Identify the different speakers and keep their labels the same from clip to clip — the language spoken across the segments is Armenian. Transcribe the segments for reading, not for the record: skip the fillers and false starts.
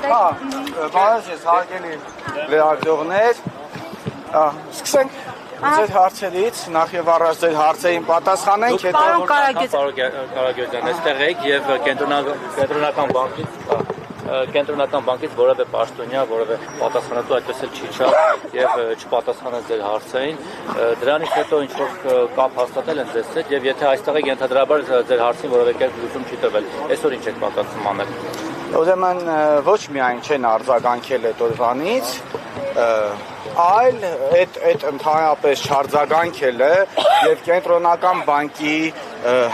Speaker 1: Բարև ձեզ, հարգելի լրագրողներ, սկսենք ձեր հարցերից, նախ եւ առաջ ձեր հարցերին պատասխանենք, հետո
Speaker 2: Պարոն Կարագյոզյան, այստեղ եք եւ կենտրոնական բանկից որևէ պաշտոնյա, որևէ պատասխանատու այդպես էլ չի չափ եւ չպատասխանեց ձեր հարցերին, դրանից հետո ինչ որ կապ հաստատել են ձեզ հետ եւ եթե այստեղ եք ենթադրաբար ձեր հարցին որևէ կերպ լուծում չի տվել, այսօր ինչ եք պատասխանում անել։
Speaker 1: Ուրեմն ոչ միայն չեն արձագանքել այդ օրվանից, այլ այդ ընդհանրապես չարձագանքել է եւ կենտրոնական բանկի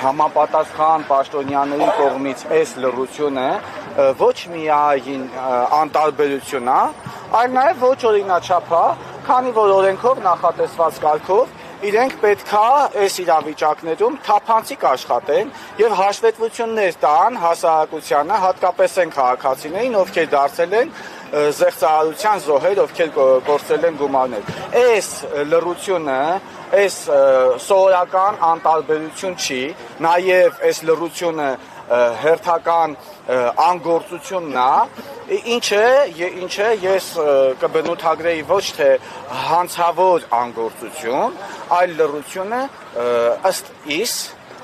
Speaker 1: համապատասխան պաշտոնյաների կողմից այս լռությունը ոչ միայն անտարբերություն է, այլ նաեւ ոչ օրինաչափ է, քանի որ օրենքով նախատեսված կարգով իրենք պետքա այս իրավիճակներում թափանցիկ աշխատեն եւ հաշվետվություններ տան հասարակությանը, հատկապես այն քաղաքացիներին, ովքեր դարձել են զեղծարարության զոհեր, ովքեր կորցրել են գումարներ։ Այս լռությունը, այս սովորական անտարբերություն չի, նաեւ այս լռությունը հերթական անգործությունն է, ինչը ես կբնութագրեի ոչ թե հանցավոր անգործություն, այլ լռությունը ըստ իս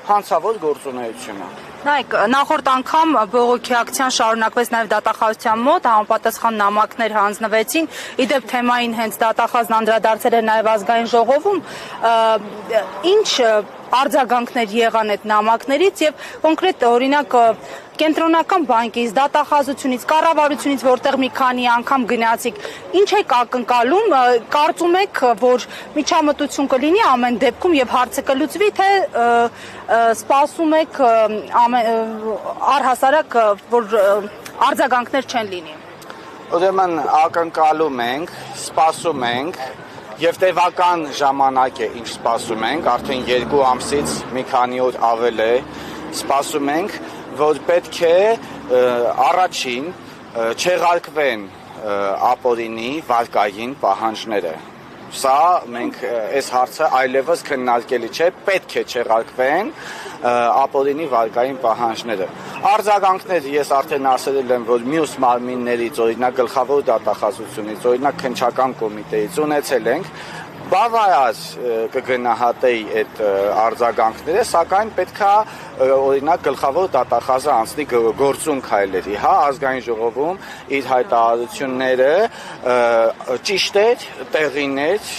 Speaker 1: հանցավոր գործունեություն է։
Speaker 2: Նայեք, նախորդ անգամ բողոքի ակցիան շարունակվեց նաև դատախազության մոտ, համապատասխան նամակներ հանձնվեցին, իդեպ թեմային հենց դատախազն անդրադարձել էր նաև ազգային ժողովում, ինչ արձագանքներ եղան այդ նամակներից եւ կոնկրետ օրինակ կենտրոնական բանկից, դատախազությունից, կառավարությունից, որտեղ մի քանի անգամ գնացիք, ինչ եք ակնկալում, կարծում եք, որ միջամտություն կլինի ամեն դեպքում եւ հարցը կլուծվի, թե սպասում եք առհասարակ, որ արձագանքներ չեն լինի։
Speaker 1: Ուրեմն ակնկալում ենք, սպասում ենք եւ տևական ժամանակ է ինչ սպասում ենք, արդեն 2 ամսից մի քանի օր ավել է սպասում ենք, որ պետք է առաջին չեղարկվեն ապօրինի վարկային պահանջները։ Սա մենք այս հարցը այլևս քննարկելի չէ, պետք է չեղարկվեն ապօրինի վարկային պահանջները։ Արձագանքներ ես արդեն ասել եմ, որ մյուս մարմիններից, օրինակ գլխավոր դատախազությունից, օրինակ քննչական կոմիտեից ունեցել ենք, բավարար կգնահատեի այդ արձագանքները, սակայն պետքա օրինակ գլխավոր դատախազը անցնի գործուն քայլերի, հա, ազգային ժողովում իր հայտարարությունները ճիշտ էր, տեղին էր,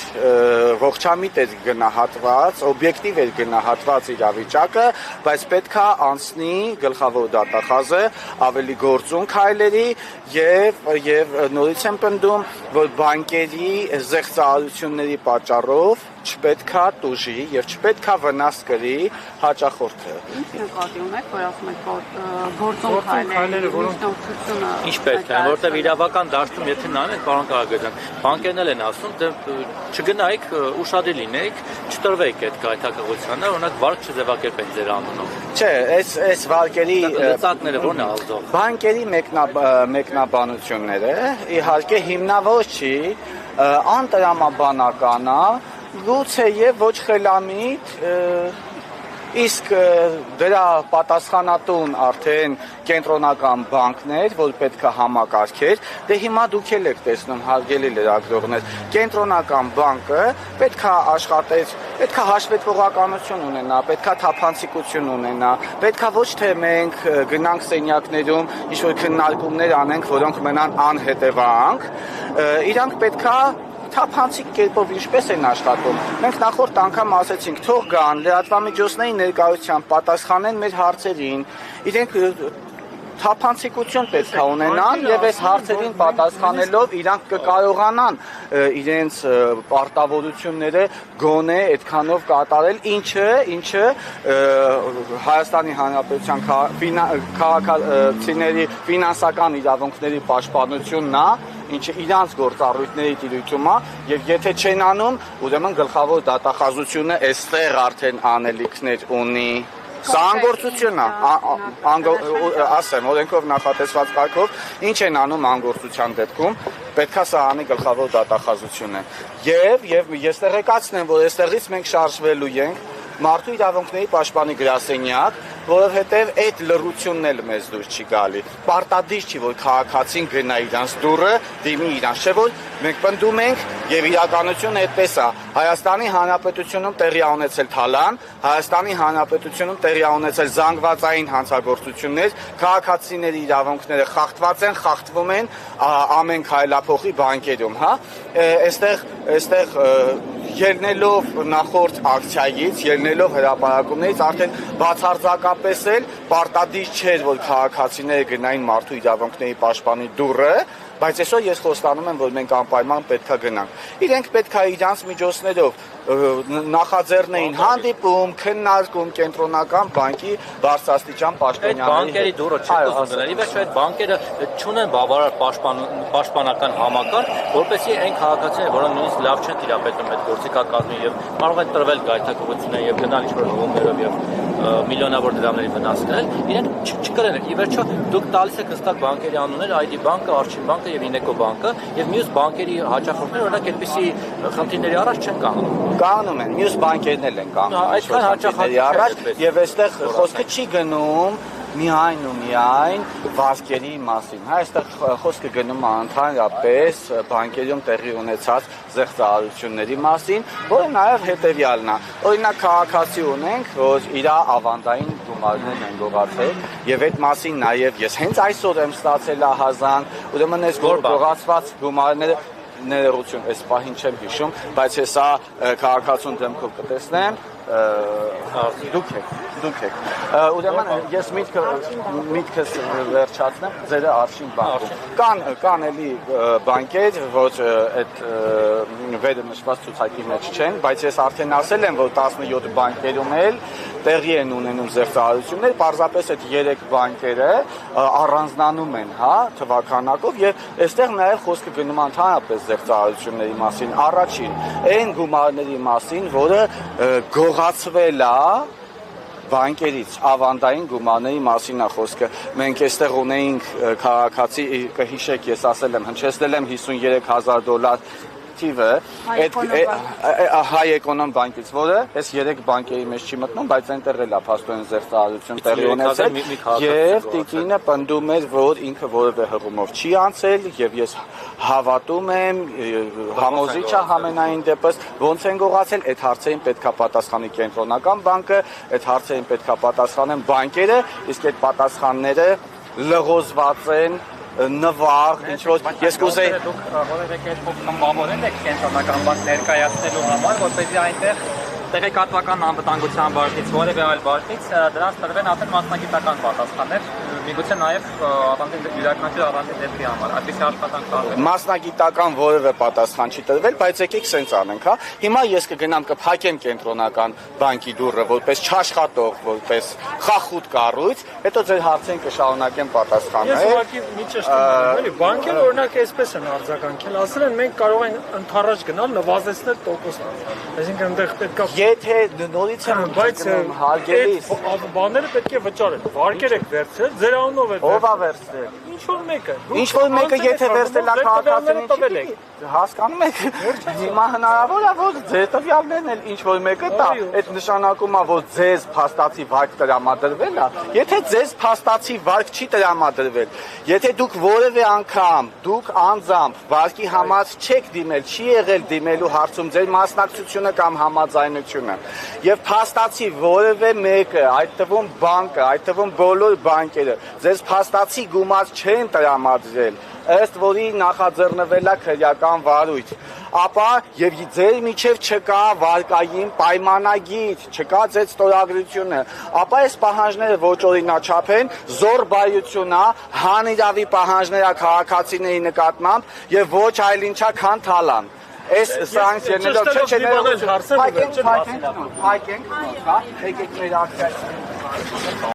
Speaker 1: ողջամիտ էր գնահատված, օբյեկտիվ էր գնահատված իրավիճակը, բայց պետքա անցնի գլխավոր դատախազը ավելի գործուն քայլերի եւ նորից եմ պնդում, որ բանկերի զեղծարարությունների պատճառով չպետքա տուժի եւ չպետքա վնաս կրի հաճախորդը։
Speaker 3: Ինչ նկատի ունեք, որ ասում եք, որ գործուն քայլերը, որոնցությունը
Speaker 2: Ինչ պետք է, որտեղ իրավական դաշտում եթե նայենք, պարոն Կարագյոզյան, բանկերն են ասում, թե չգնայիք, ուշադիր լինեք, չտրվեք այդ գայթակղությանը, օրինակ վարկ չձևակերպեք ձեր անունով։
Speaker 1: Չէ, այս վարկերի
Speaker 2: լծակները ո՞րն է ազդող։
Speaker 1: Բանկերի մեկնաբանությունները իհարկե հիմնավոր չի, անտրամաբանական է, գուցե եւ ոչ խելամիտ, իսկ դրա պատասխանատուն արդեն կենտրոնական բանկն էր, որ պետքա համակարգեր, դե հիմա դուք էլ եք տեսնում հարգելի լրագրողներ, կենտրոնական բանկը պետքա աշխատեր, պետքա հաշվետվողականություն ունենա, պետքա թափանցիկություն ունենա, պետքա ոչ թե մենք գնանք սենյակներում ինչ-որ քննարկումներ անենք, որոնք մնան անհետևանք, իրանք պետքա թափանցիկ կերպով ինչպես են աշխատում։ Մենք նախորդ անգամ ասեցինք, թող գան լրատվամիջոցների ներկայությամբ պատասխանեն մեր հարցերին։ Իրենք թափանցիկություն պետք է ունենան եւ այս հարցերին պատասխանելով իրանք կկարողանան իրենց պարտավորությունները գոնե այդքանով կատարել, ինչը Հայաստանի Հանրապետության քաղաքացիների ֆինանսական իրավունքների պաշտպանությունն է, ինչը իրանց գործառույթների տիրույթում է եւ եթե չեն անում, ուրեմն գլխավոր դատախազությունը այստեղ արդեն անելիքներ ունի։ Սա անգործություն է, ասեմ, օրենքով նախատեսված կարգով, ինչ են անում անգործության դեպքում, պետքա սա անի գլխավոր դատախազությունը։ Եվ ես տեղեկացնեմ, որ այստեղից մենք շարժվելու ենք, մարդու իրավունքների պաշտպանի գրասենյակ, որովհետև այդ լռությունն էլ մեզ դուր չի գալի։ Պարտադիր չի, որ քաղաքացին գնա իրանց դուռը, դիմի իրանց, չէ՞ որ մենք պնդում ենք եւ իրականությունը այդպես է։ Հայաստանի Հանրապետությունում տեղի ա ունեցել թալան, Հայաստանի Հանրապետությունում տեղի ա ունեցել զանգվածային հանցագործություններ, քաղաքացիների իրավունքները խախտված են, խախտվում են ամեն քայլափոխի բանկերում, հա։ Այստեղ ելնելով նախորդ ակցիայից, ելնելով հրապարակումներից արդեն բացարձակապես էլ պարտադիր չէր, որ քաղաքացիները գնային մարդու իրավունքների պաշտպանի դուռը, բայց այսօր ես խոստանում եմ, որ մենք անպայման պետք է գնանք։ Իրենք պետք է իրանց միջոցներով նախաձեռնեին հանդիպում, քննարկում կենտրոնական բանկի բարձրաստիճան պաշտոնյաների
Speaker 4: բանկերի դուռը չի ուզում գնել։ Ի վերջո այդ բանկերը չունեն բավարար պաշտպանական համակարգ, որպեսզի այն քաղաքացիները, որոնք նույնիսկ լավ չեն տիրապետում այդ գործիքակազմին եւ կարող են տրվել գայթակղություններ եւ գնալ ինչ-որ հողումներով եւ միլիոնավոր դրամների վնասնել, իրենք չկրեն։ Ի վերջո դուք տալիս եք հստակ բանկերի անունները, ID բանկը, Արչին բանկը եւ Ինեկո բանկը եւ մյուս բանկերի հաճախորդները օրինակ այդպիսի խնդիրների առաջ չեն կանգնում։
Speaker 1: Կանգնում են, մյուս բանկերն էլ են կանգնում։
Speaker 4: Այդքան հաճախորդների
Speaker 1: առաջ եւ այստեղ խոսքը չի գնում միայն ու միայն վարկերի մասին։ Հա, այստեղ խոսքը գնում է ընդհանրապես բանկերում տեղի ունեցած զեղծարարությունների մասին, որը նաև հետևյալն է։ Օրինակ քաղաքացի ունենք, որ իր ավանդային գումարներն են գողացել, եւ այդ մասին նաև ես հենց այսօր եմ ստացել ահազանգ, ուրեմն այս գողացված գումարները ներողություն, այս պահին չեմ հիշում, բայց հեսա քաղաքացուն դեմքով կտեսնեմ, դուք եք։ Ուրեմն ես միտքս վերջացնեմ, ձերը Արշին բանկում։ Կան էլի բանկեր, որ այդ վերը նշված ցուցակի մեջ չեն, բայց ես արդեն ասել եմ, որ 17 բանկերում էլ տեղի են ունենում զեղծարարություններ, պարզապես այդ 3 բանկերը առանձնանում են, հա, թվականակով եւ այստեղ նաեւ խոսքը գնում է ընդհանրապես զեղծարարությունների մասին։ Առաջին այն գումարների մասին, որը գողացվել է բանկերից, ավանդային գումարների մասին է խոսքը։ Մենք այստեղ ունեինք քաղաքացի, կհիշեք, ես ասել եմ, հնչեցնել եմ $53,000 թիվը, հայ էկոնոմ բանկից, որը այս 3 բանկերի մեջ չի մտնում, բայց այնտեղ էլ է փաստորեն զեղծարարություն տեղի ունեցել, եւ տիկինը պնդում էր, որ ինքը որևէ հղումով չի անցել, եւ ես հավատում եմ, համոզիչ է համենայն դեպս, ոնց են գողացել, այդ հարցերին պետք է պատասխանի կենտրոնական բանկը, այդ հարցերին պետք է պատասխանեն բանկերը, իսկ այդ պատասխանները լղոզված են նվաղ, ինչ որ ես կուզեի
Speaker 5: դուք որևէ կերպով խմբավորել եք կենտրոնական բանկ ներկայացնելու համար, որպեսզի այնտեղ տեղեկատվական անվտանգության բաժնից որևէ այլ բաժնից դրանց տրվեն արդեն մասնագիտական պատասխաններ, միգուցե նաև յուրաքանչյուր առանձին դեպքի համար, այդպիսի աշխատանք տարվել։
Speaker 1: Մասնագիտական որևէ պատասխան չի տրվել, բայց եկեք սենց անենք, հա։ Հիմա ես կգնամ կփակեմ կենտրոնական բանկի դուռը որպես չաշխատող, որպես խախուտ կառույց, հետո ձեր հարցին կշարունակեմ պատասխանել։
Speaker 6: Ես ուղղակի մի ճշտում եմ, էլի բանկերը օրինակ այսպես են արձագանքել, ասել են մենք կարող ենք ընդառաջ գնալ նվազեցնել տոկոսները։ Այսինքն այնտեղ պետք է
Speaker 1: Եթե նորից եմ
Speaker 6: բայց
Speaker 1: հարգելիս
Speaker 6: բաները պետք է վճարել։ Վարկեր եք վերցրել, ձեր անունով եք
Speaker 1: ով է վերցրել։
Speaker 6: Ինչ որ մեկը
Speaker 1: եթե վերցրել է քաղաքացին, հասկանում եք, հիմա հնարավոր է, որ ձեր տվյալներն էլ ինչ որ մեկը տա, այդ նշանակում է, որ ձեզ փաստացի վարկ տրամադրվել է։ Եթե ձեզ փաստացի վարկ չի տրամադրվել, եթե դուք որևէ անգամ, դուք անձամբ վարկի համար չեք դիմել, չի եղել դիմելու հարցում ձեր մասնակցությունը կամ համաձայնությունը, եւ փաստացի որևէ մեկը, այդ թվում բանկը, այդ թվում բոլոր բանկերը, ձեզ փաստացի գումար չեն տրամադրել, ըստ որի նախաձեռնվել է քրեական վարույթ, ապա եւ ձեր միջև չկա վարկային պայմանագիր, չկա ձեր ստորագրությունը, ապա այս պահանջները ոչ օրինաչափ են, զորբայություն է, հանիրավի պահանջներ է քաղաքացիների նկատմամբ եւ ոչ այլ ինչա քան թալան։ Այս սրանց ելնելով
Speaker 6: հարցեր
Speaker 1: հայկենք, հա, եկեք մեր ակցիա